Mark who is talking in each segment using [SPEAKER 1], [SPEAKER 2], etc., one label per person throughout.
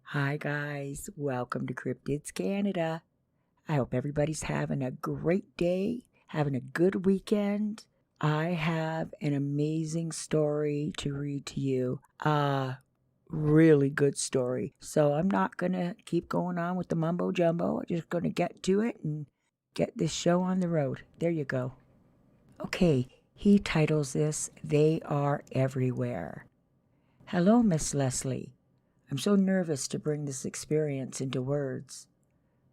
[SPEAKER 1] Hi guys, welcome to Cryptids Canada. I hope everybody's having a great day, having a good weekend. I have an amazing story to read to you. Really good story. So I'm not gonna keep going on with the mumbo jumbo. I'm just gonna get to it and get this show on the road. There you go. Okay, he titles this They Are Everywhere. Hello, Miss Leslie. I'm so nervous to bring this experience into words.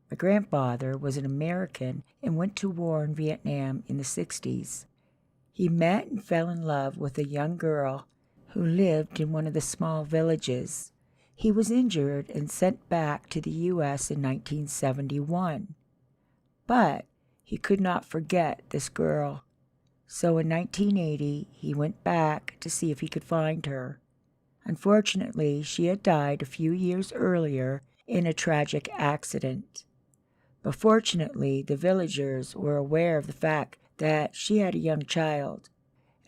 [SPEAKER 1] My grandfather was an American and went to war in Vietnam in the 60s. He met and fell in love with a young girl who lived in one of the small villages. He was injured and sent back to the U.S. in 1971. But he could not forget this girl. So in 1980, he went back to see if he could find her. Unfortunately, she had died a few years earlier in a tragic accident. But fortunately, the villagers were aware of the fact that she had a young child,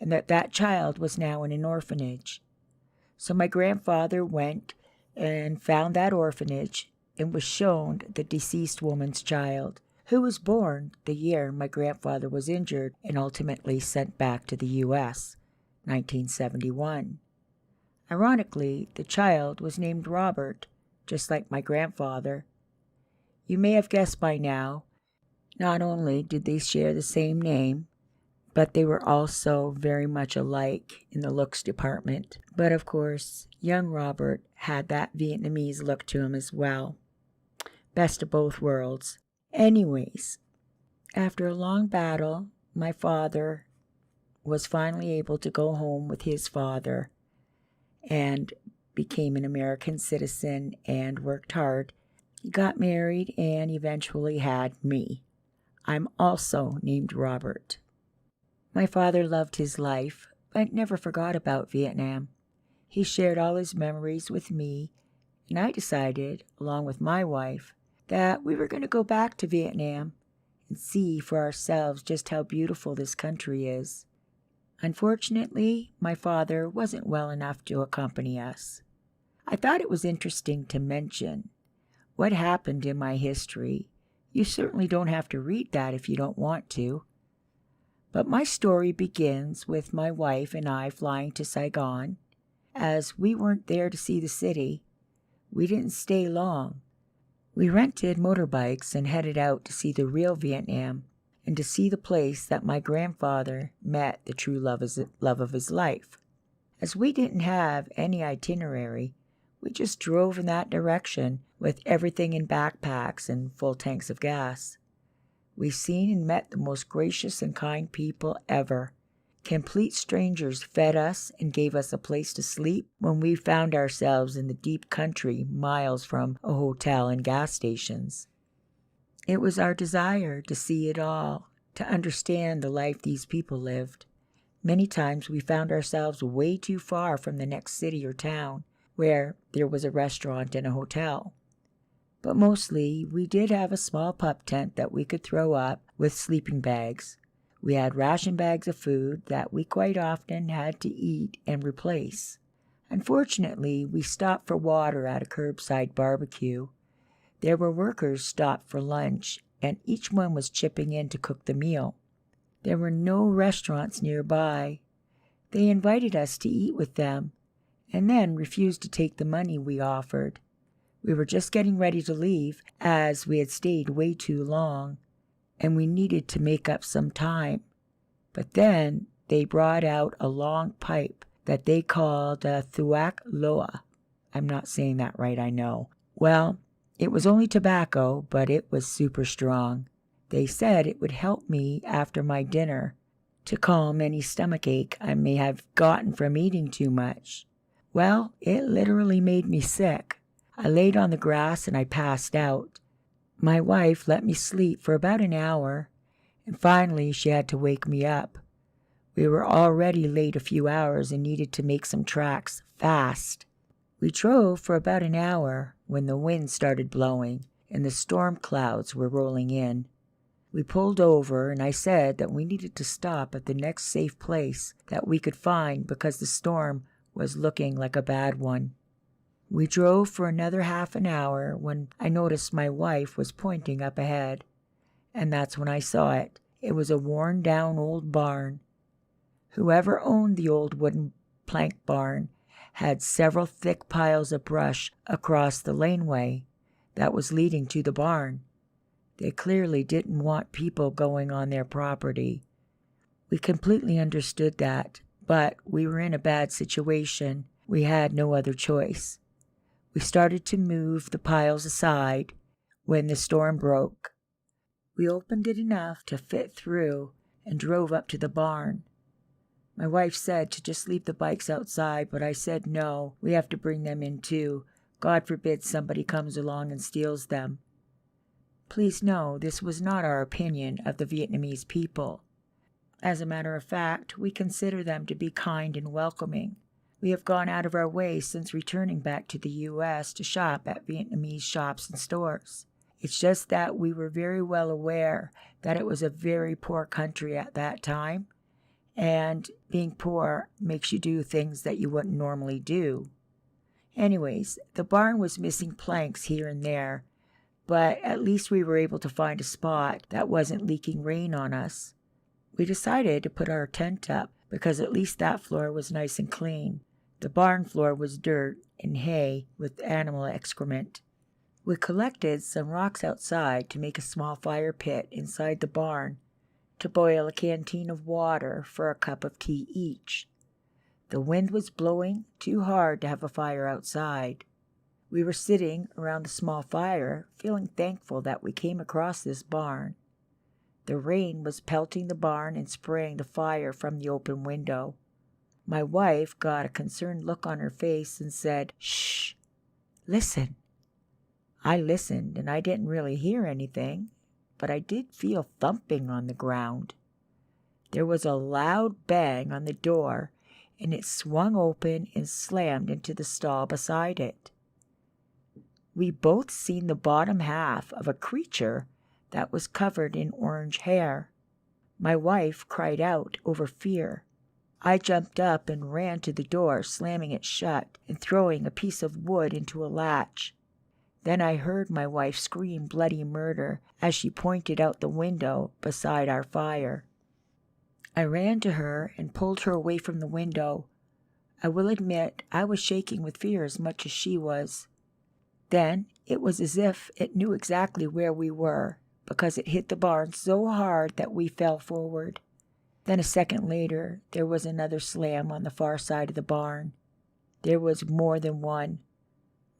[SPEAKER 1] and that child was now in an orphanage. So my grandfather went and found that orphanage and was shown the deceased woman's child, who was born the year my grandfather was injured and ultimately sent back to the U.S., 1971. Ironically, the child was named Robert, just like my grandfather. You may have guessed by now, not only did they share the same name, but they were also very much alike in the looks department. But of course, young Robert had that Vietnamese look to him as well. Best of both worlds. Anyways, after a long battle, my father was finally able to go home with his father and became an American citizen and worked hard. He got married and eventually had me. I'm also named Robert. My father loved his life, but never forgot about Vietnam. He shared all his memories with me, and I decided, along with my wife, that we were going to go back to Vietnam and see for ourselves just how beautiful this country is. Unfortunately, my father wasn't well enough to accompany us. I thought it was interesting to mention what happened in my history. You certainly don't have to read that if you don't want to. But my story begins with my wife and I flying to Saigon. As we weren't there to see the city, we didn't stay long. We rented motorbikes and headed out to see the real Vietnam and to see the place that my grandfather met the true love of his life. As we didn't have any itinerary, we just drove in that direction with everything in backpacks and full tanks of gas. We seen and met the most gracious and kind people ever. Complete strangers fed us and gave us a place to sleep when we found ourselves in the deep country miles from a hotel and gas stations. It was our desire to see it all, to understand the life these people lived. Many times we found ourselves way too far from the next city or town where there was a restaurant and a hotel. But mostly we did have a small pup tent that we could throw up with sleeping bags. We had ration bags of food that we quite often had to eat and replace. Unfortunately, we stopped for water at a curbside barbecue. There were workers stopped for lunch, and each one was chipping in to cook the meal. There were no restaurants nearby. They invited us to eat with them, and then refused to take the money we offered. We were just getting ready to leave, as we had stayed way too long, and we needed to make up some time. But then they brought out a long pipe that they called a thuac loa. I'm not saying that right, I know. Well, it was only tobacco, but it was super strong. They said it would help me after my dinner to calm any stomachache I may have gotten from eating too much. Well, it literally made me sick. I laid on the grass and I passed out. My wife let me sleep for about an hour, and finally she had to wake me up. We were already late a few hours and needed to make some tracks fast. We drove for about an hour when the wind started blowing and the storm clouds were rolling in. We pulled over and I said that we needed to stop at the next safe place that we could find because the storm was looking like a bad one. We drove for another half an hour when I noticed my wife was pointing up ahead, and that's when I saw it. It was a worn-down old barn. Whoever owned the old wooden plank barn had several thick piles of brush across the laneway that was leading to the barn. They clearly didn't want people going on their property. We completely understood that, but we were in a bad situation. We had no other choice. We started to move the piles aside when the storm broke. We opened it enough to fit through and drove up to the barn. My wife said to just leave the bikes outside, but I said no, we have to bring them in too. God forbid somebody comes along and steals them. Please know this was not our opinion of the Vietnamese people. As a matter of fact, we consider them to be kind and welcoming. We have gone out of our way since returning back to the U.S. to shop at Vietnamese shops and stores. It's just that we were very well aware that it was a very poor country at that time, and being poor makes you do things that you wouldn't normally do. Anyways, the barn was missing planks here and there, but at least we were able to find a spot that wasn't leaking rain on us. We decided to put our tent up because at least that floor was nice and clean. The barn floor was dirt and hay with animal excrement. We collected some rocks outside to make a small fire pit inside the barn to boil a canteen of water for a cup of tea each. The wind was blowing too hard to have a fire outside. We were sitting around the small fire, feeling thankful that we came across this barn. The rain was pelting the barn and spraying the fire from the open window. My wife got a concerned look on her face and said, "Shh, listen." I listened, and I didn't really hear anything, but I did feel thumping on the ground. There was a loud bang on the door, and it swung open and slammed into the stall beside it. We both seen the bottom half of a creature that was covered in orange hair. My wife cried out over fear. I jumped up and ran to the door, slamming it shut and throwing a piece of wood into a latch. Then I heard my wife scream bloody murder as she pointed out the window beside our fire. I ran to her and pulled her away from the window. I will admit I was shaking with fear as much as she was. Then it was as if it knew exactly where we were, because it hit the barn so hard that we fell forward. Then a second later, there was another slam on the far side of the barn. There was more than one.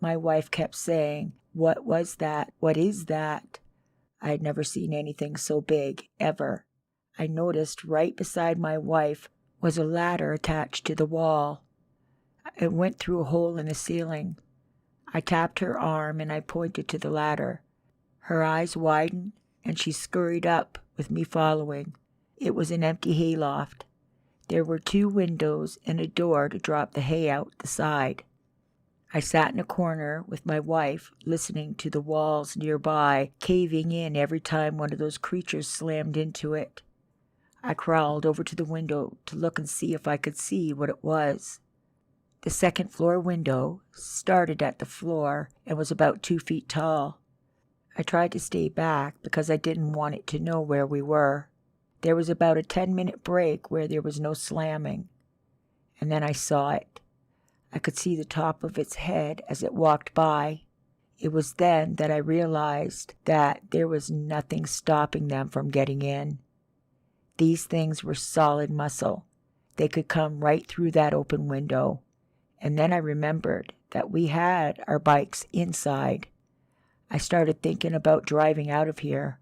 [SPEAKER 1] My wife kept saying, "What was that? What is that?" I had never seen anything so big, ever. I noticed right beside my wife was a ladder attached to the wall. It went through a hole in the ceiling. I tapped her arm and I pointed to the ladder. Her eyes widened and she scurried up with me following. It was an empty hayloft. There were 2 windows and a door to drop the hay out the side. I sat in a corner with my wife, listening to the walls nearby caving in every time one of those creatures slammed into it. I crawled over to the window to look and see if I could see what it was. The second floor window started at the floor and was about 2 feet tall. I tried to stay back because I didn't want it to know where we were. There was about a 10-minute break where there was no slamming. And then I saw it. I could see the top of its head as it walked by. It was then that I realized that there was nothing stopping them from getting in. These things were solid muscle. They could come right through that open window. And then I remembered that we had our bikes inside. I started thinking about driving out of here.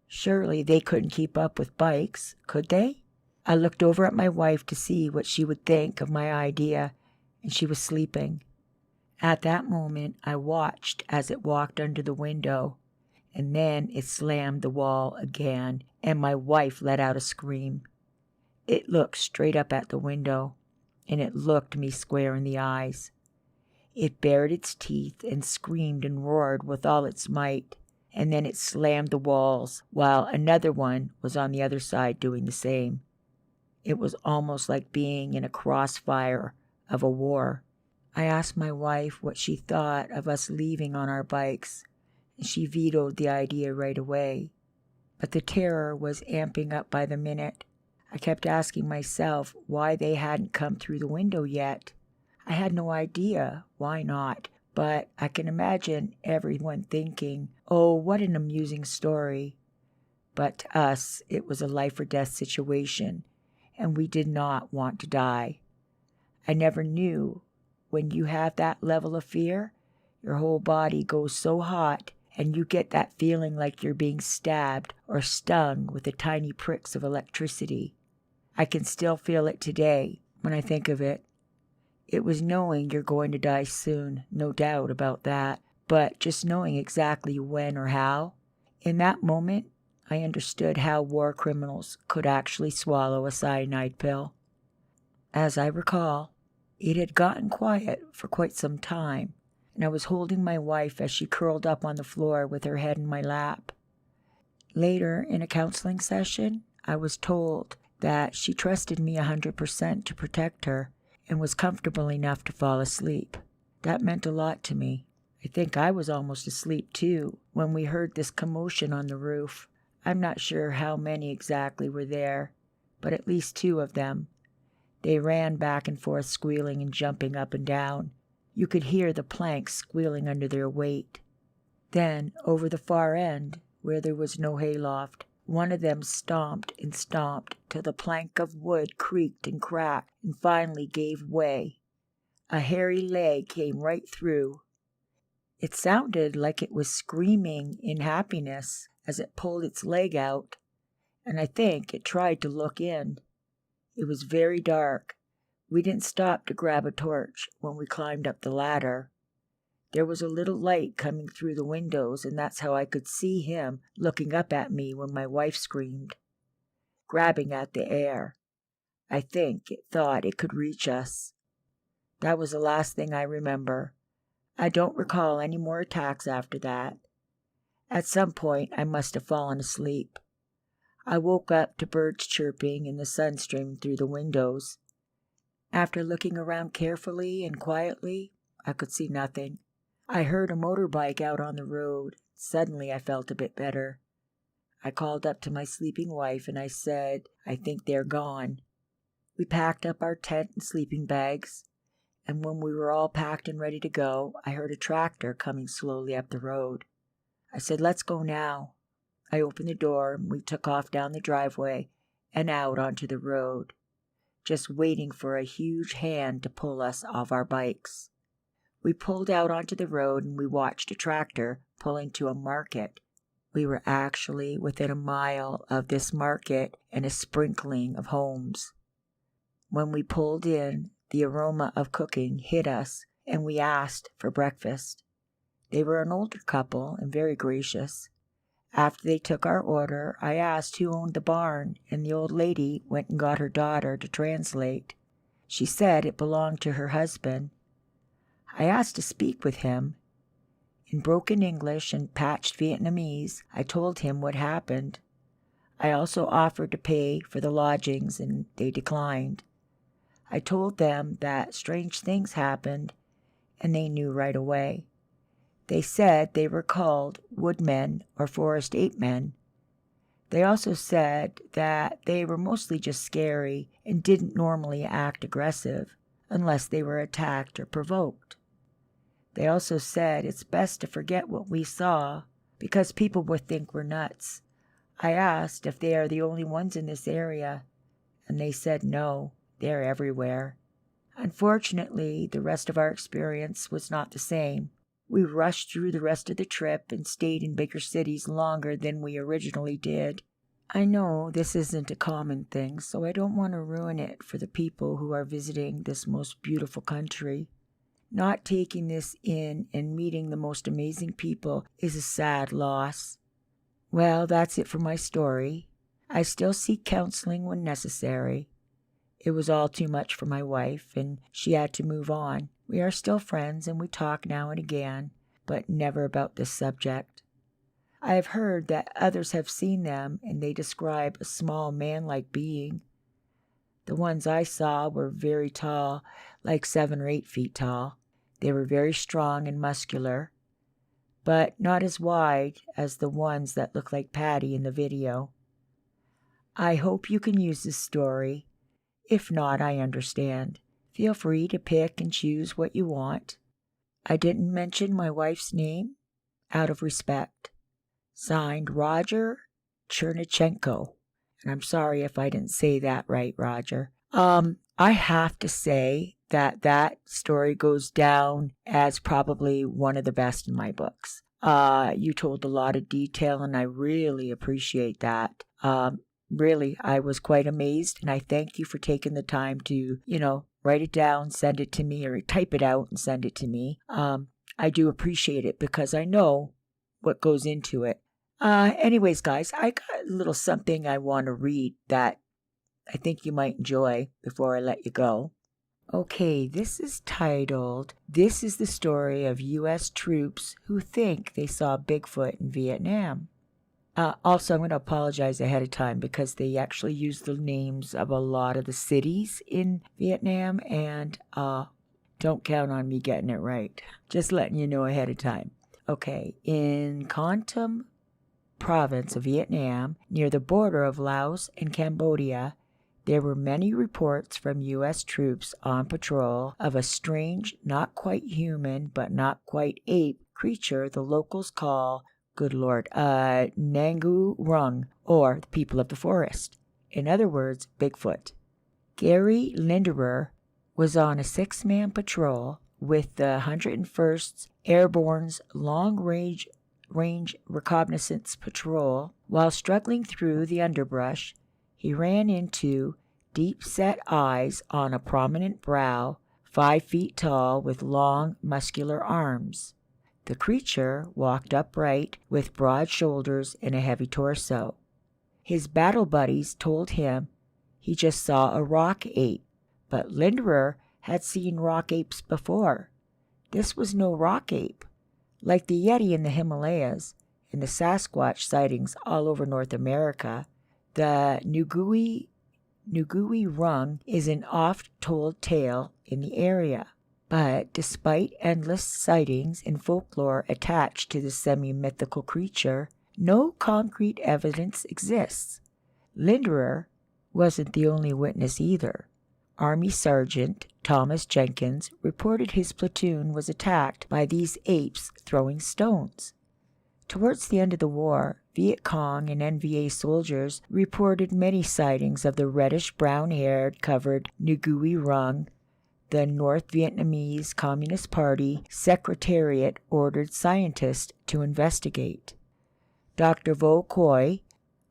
[SPEAKER 1] Surely they couldn't keep up with bikes, could they? I looked over at my wife to see what she would think of my idea, and she was sleeping. At that moment, I watched as it walked under the window, and then it slammed the wall again, and my wife let out a scream. It looked straight up at the window, and it looked me square in the eyes. It bared its teeth and screamed and roared with all its might, and then it slammed the walls, while another one was on the other side doing the same. It was almost like being in a crossfire of a war. I asked my wife what she thought of us leaving on our bikes, and she vetoed the idea right away. But the terror was amping up by the minute. I kept asking myself why they hadn't come through the window yet. I had no idea why not, but I can imagine everyone thinking, oh, what an amusing story. But to us, it was a life or death situation, and we did not want to die. I never knew when you have that level of fear, your whole body goes so hot, and you get that feeling like you're being stabbed or stung with the tiny pricks of electricity. I can still feel it today when I think of it. It was knowing you're going to die soon, no doubt about that, but just knowing exactly when or how. In that moment, I understood how war criminals could actually swallow a cyanide pill. As I recall, it had gotten quiet for quite some time, and I was holding my wife as she curled up on the floor with her head in my lap. Later, in a counseling session, I was told that she trusted me 100% to protect her and was comfortable enough to fall asleep. That meant a lot to me. I think I was almost asleep too when we heard this commotion on the roof. I'm not sure how many exactly were there, but at least 2 of them. They ran back and forth, squealing and jumping up and down. You could hear the planks squealing under their weight. Then, over the far end, where there was no hayloft, one of them stomped and stomped till the plank of wood creaked and cracked and finally gave way. A hairy leg came right through. It sounded like it was screaming in happiness as it pulled its leg out, and I think it tried to look in. It was very dark. We didn't stop to grab a torch when we climbed up the ladder. There was a little light coming through the windows, and that's how I could see him looking up at me when my wife screamed, grabbing at the air. I think it thought it could reach us. That was the last thing I remember. I don't recall any more attacks after that. At some point, I must have fallen asleep. I woke up to birds chirping and the sun streaming through the windows. After looking around carefully and quietly, I could see nothing. I heard a motorbike out on the road. Suddenly I felt a bit better. I called up to my sleeping wife and I said, I think they're gone. We packed up our tent and sleeping bags, and when we were all packed and ready to go, I heard a tractor coming slowly up the road. I said, let's go now. I opened the door and we took off down the driveway and out onto the road, just waiting for a huge hand to pull us off our bikes. We pulled out onto the road and we watched a tractor pulling to a market. We were actually within a mile of this market and a sprinkling of homes. When we pulled in, the aroma of cooking hit us and we asked for breakfast. They were an older couple and very gracious. After they took our order, I asked who owned the barn, and the old lady went and got her daughter to translate. She said it belonged to her husband. I asked to speak with him. In broken English and patched Vietnamese, I told him what happened. I also offered to pay for the lodgings, and they declined. I told them that strange things happened, and they knew right away. They said they were called woodmen or forest ape men. They also said that they were mostly just scary and didn't normally act aggressive unless they were attacked or provoked. They also said it's best to forget what we saw because people would think we're nuts. I asked if they are the only ones in this area, and they said no, they're everywhere. Unfortunately, the rest of our experience was not the same. We rushed through the rest of the trip and stayed in bigger cities longer than we originally did. I know this isn't a common thing, so I don't want to ruin it for the people who are visiting this most beautiful country. Not taking this in and meeting the most amazing people is a sad loss. Well, that's it for my story. I still seek counseling when necessary. It was all too much for my wife, and she had to move on. We are still friends, and we talk now and again, but never about this subject. I have heard that others have seen them, and they describe a small man-like being. The ones I saw were very tall, like 7 or 8 feet tall. They were very strong and muscular, but not as wide as the ones that look like Patty in the video. I hope you can use this story. If not, I understand. Feel free to pick and choose what you want. I didn't mention my wife's name out of respect. Signed, Roger Chernichenko. And I'm sorry if I didn't say that right, Roger. I have to say that story goes down as probably one of the best in my books. You told a lot of detail, and I really appreciate that. Really, I was quite amazed, and I thank you for taking the time to, write it down, send it to me, or type it out and send it to me. I do appreciate it because I know what goes into it. Anyways, guys, I got a little something I want to read that I think you might enjoy before I let you go. Okay, this is titled, "This is the Story of U.S. Troops Who Think They Saw Bigfoot in Vietnam." Also, I'm going to apologize ahead of time because they actually use the names of a lot of the cities in Vietnam, and don't count on me getting it right. Just letting you know ahead of time. Okay, in Con Tum province of Vietnam, near the border of Laos and Cambodia, there were many reports from U.S. troops on patrol of a strange, not quite human, but not quite ape creature the locals call, good Lord, Nangu Rung, or the people of the forest. In other words, Bigfoot. Gary Linderer was on a 6-man patrol with the 101st Airborne's long-range reconnaissance patrol. While struggling through the underbrush, he ran into deep-set eyes on a prominent brow, 5 feet tall with long, muscular arms. The creature walked upright with broad shoulders and a heavy torso. His battle buddies told him he just saw a rock ape, but Linderer had seen rock apes before. This was no rock ape. Like the Yeti in the Himalayas and the Sasquatch sightings all over North America, the Ngui Rung is an oft-told tale in the area. But despite endless sightings and folklore attached to the semi-mythical creature, no concrete evidence exists. Linderer wasn't the only witness either. Army Sergeant Thomas Jenkins reported his platoon was attacked by these apes throwing stones. Towards the end of the war, Viet Cong and NVA soldiers reported many sightings of the reddish-brown-haired covered Ngui Rung. The North Vietnamese Communist Party Secretariat ordered scientists to investigate. Dr. Vo Coy,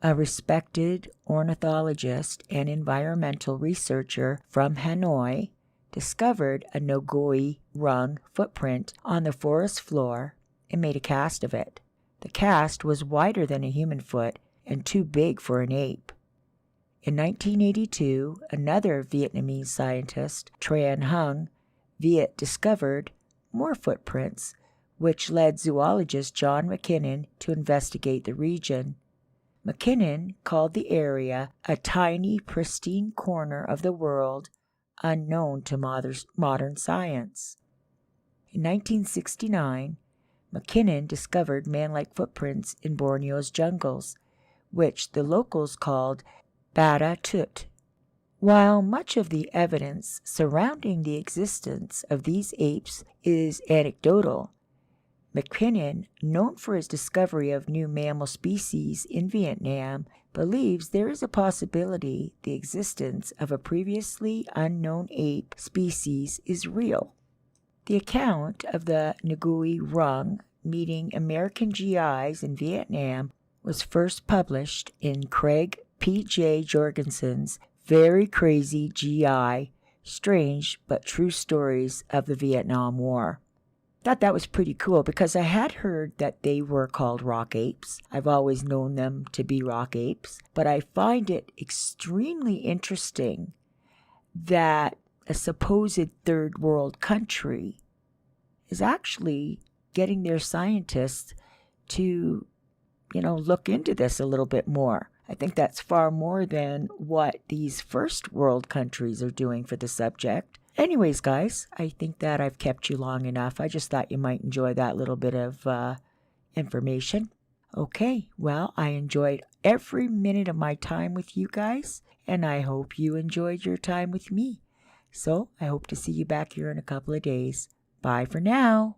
[SPEAKER 1] a respected ornithologist and environmental researcher from Hanoi, discovered a Ngui Rung footprint on the forest floor and made a cast of it. The cast was wider than a human foot and too big for an ape. In 1982, another Vietnamese scientist, Tran Hung Viet, discovered more footprints, which led zoologist John McKinnon to investigate the region. McKinnon called the area a tiny, pristine corner of the world unknown to modern science. In 1969, McKinnon discovered man-like footprints in Borneo's jungles, which the locals called Bada Tut. While much of the evidence surrounding the existence of these apes is anecdotal, McKinnon, known for his discovery of new mammal species in Vietnam, believes there is a possibility the existence of a previously unknown ape species is real. The account of the Ngui Rung meeting American GIs in Vietnam was first published in Craig P.J. Jorgensen's Very Crazy GI, Strange but True Stories of the Vietnam War. Thought that was pretty cool because I had heard that they were called rock apes. I've always known them to be rock apes, but I find it extremely interesting that a supposed third world country is actually getting their scientists to, look into this a little bit more. I think that's far more than what these first world countries are doing for the subject. Anyways, guys, I think that I've kept you long enough. I just thought you might enjoy that little bit of information. Okay, well, I enjoyed every minute of my time with you guys, and I hope you enjoyed your time with me. So I hope to see you back here in a couple of days. Bye for now.